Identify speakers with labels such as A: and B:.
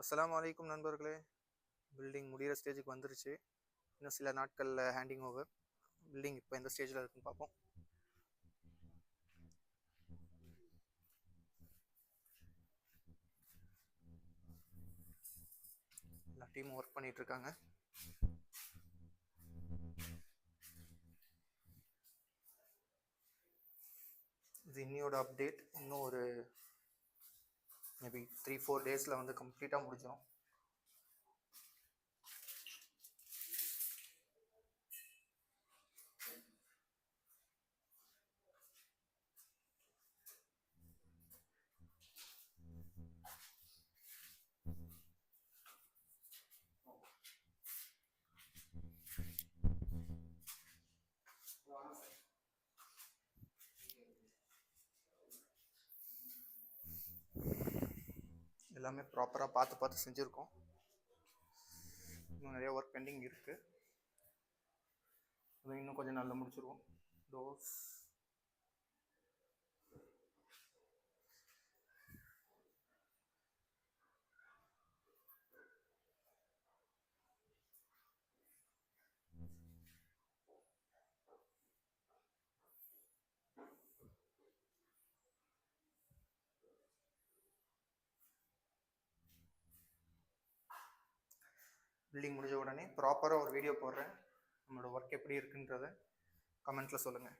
A: அஸ்ஸலாமு அலைக்கும் நண்பர்களே. பில்டிங் முடிகிற ஸ்டேஜுக்கு வந்துருச்சு. இன்னும் சில நாட்களில் ஹேண்டிங் ஓவர். பில்டிங் இப்போ எந்த ஸ்டேஜில் இருக்குன்னு பார்ப்போம். எல்லா டீமும் ஒர்க் பண்ணிட்டு இருக்காங்க. இது இன்னியோட அப்டேட். இன்னும் ஒரு மேபி 3-4 டேஸில் வந்து கம்ப்ளீட்டாக முடிஞ்சிடும். எல்லாமே ப்ராப்பராக பார்த்து செஞ்சுருக்கோம். இன்னும் நிறைய ஒர்க் பெண்டிங் இருக்குது. அதை இன்னும் கொஞ்சம் நல்லா முடிச்சிருவோம். டோர்ஸ் பில்டிங் முடிஞ்ச உடனே ப்ராப்பராக ஒரு வீடியோ போடுறேன். நம்மளோட ஒர்க் எப்படி இருக்குன்றதை கமெண்ட்டில் சொல்லுங்கள்.